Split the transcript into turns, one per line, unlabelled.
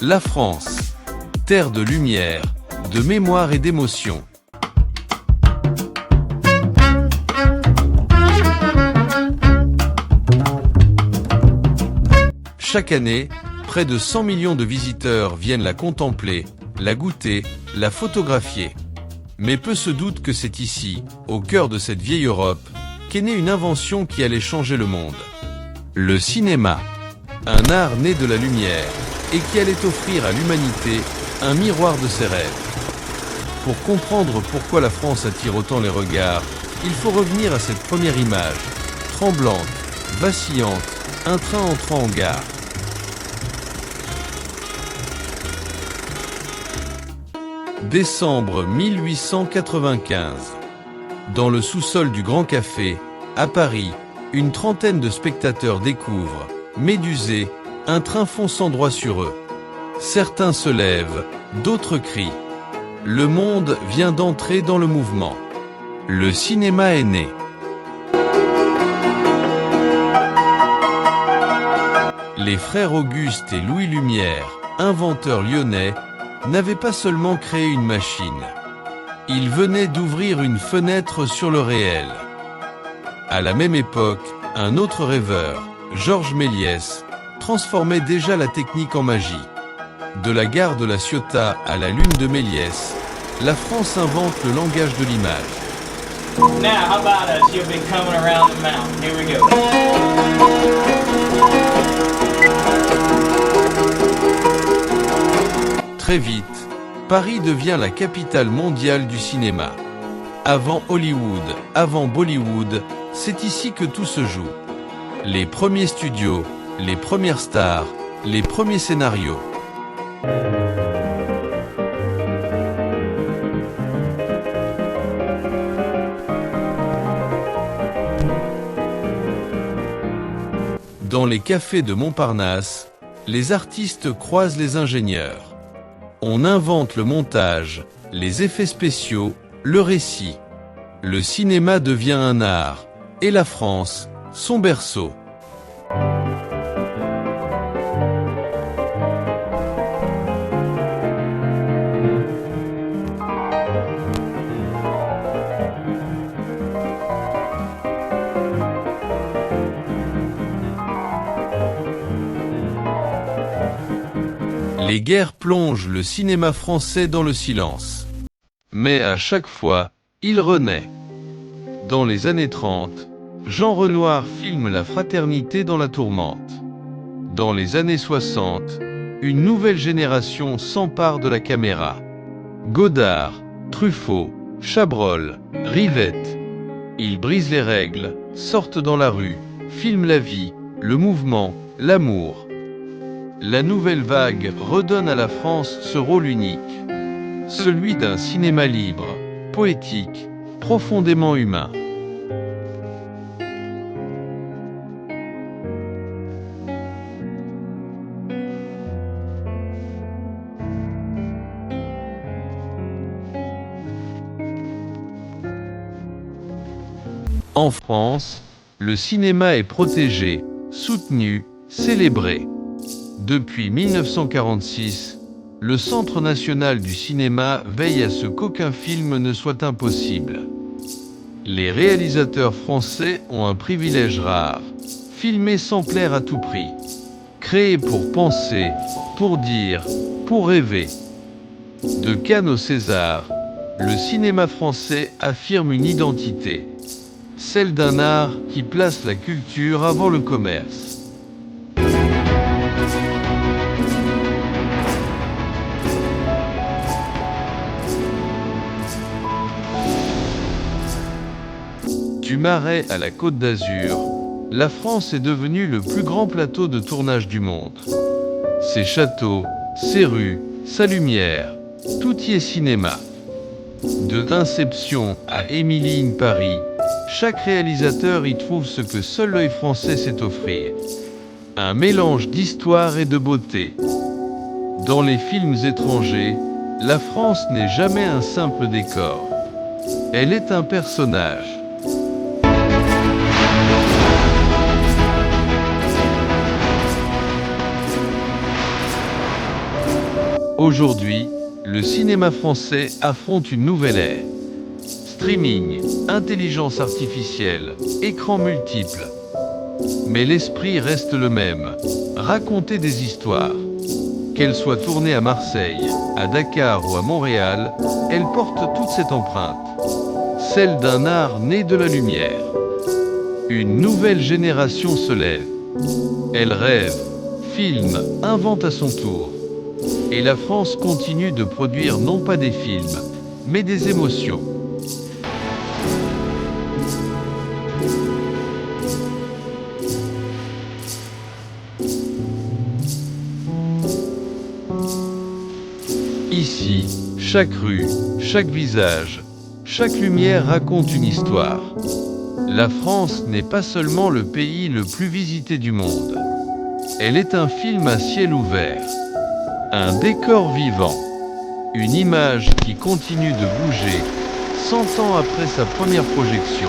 La France, terre de lumière, de mémoire et d'émotion. Chaque année, près de 100 millions de visiteurs viennent la contempler, la goûter, la photographier. Mais peu se doute que c'est ici, au cœur de cette vieille Europe, qu'est née une invention qui allait changer le monde. Le cinéma, un art né de la lumière, et qui allait offrir à l'humanité un miroir de ses rêves. Pour comprendre pourquoi la France attire autant les regards, il faut revenir à cette première image, tremblante, vacillante, un train entrant en gare. Décembre 1895. Dans le sous-sol du Grand Café, à Paris, une trentaine de spectateurs découvrent, médusés, un train fonçant droit sur eux. Certains se lèvent, d'autres crient. Le monde vient d'entrer dans le mouvement. Le cinéma est né. Les frères Auguste et Louis Lumière, inventeurs lyonnais, n'avaient pas seulement créé une machine. Ils venaient d'ouvrir une fenêtre sur le réel. À la même époque, un autre rêveur, Georges Méliès, transformait déjà la technique en magie. De la gare de la Ciotat à la lune de Méliès, la France invente le langage de l'image.
Now, how about us? You'll be coming around the mountain. Here we go.
Très vite, Paris devient la capitale mondiale du cinéma. Avant Hollywood, avant Bollywood, c'est ici que tout se joue. Les premiers studios, les premières stars, les premiers scénarios. Dans les cafés de Montparnasse, les artistes croisent les ingénieurs. On invente le montage, les effets spéciaux, le récit. Le cinéma devient un art, et la France, son berceau. Les guerres plongent le cinéma français dans le silence. Mais à chaque fois, il renaît. Dans les années 30, Jean Renoir filme La Fraternité dans la tourmente. Dans les années 60, une nouvelle génération s'empare de la caméra. Godard, Truffaut, Chabrol, Rivette. Ils brisent les règles, sortent dans la rue, filment la vie, le mouvement, l'amour. La nouvelle vague redonne à la France ce rôle unique, celui d'un cinéma libre, poétique, profondément humain. En France, le cinéma est protégé, soutenu, célébré. Depuis 1946, le Centre national du cinéma veille à ce qu'aucun film ne soit impossible. Les réalisateurs français ont un privilège rare, filmer sans plaire à tout prix. Créer pour penser, pour dire, pour rêver. De Cannes au César, le cinéma français affirme une identité, celle d'un art qui place la culture avant le commerce. Du Marais à la Côte d'Azur, la France est devenue le plus grand plateau de tournage du monde. Ses châteaux, ses rues, sa lumière, tout y est cinéma. De Inception à Emily in Paris, chaque réalisateur y trouve ce que seul l'œil français sait offrir. Un mélange d'histoire et de beauté. Dans les films étrangers, la France n'est jamais un simple décor. Elle est un personnage. Aujourd'hui, le cinéma français affronte une nouvelle ère. Streaming, intelligence artificielle, écrans multiples. Mais l'esprit reste le même, raconter des histoires. Qu'elles soient tournées à Marseille, à Dakar ou à Montréal, elles portent toute cette empreinte. Celle d'un art né de la lumière. Une nouvelle génération se lève. Elle rêve, filme, invente à son tour. Et la France continue de produire non pas des films, mais des émotions. Ici, chaque rue, chaque visage, chaque lumière raconte une histoire. La France n'est pas seulement le pays le plus visité du monde. Elle est un film à ciel ouvert, un décor vivant, une image qui continue de bouger 100 ans après sa première projection.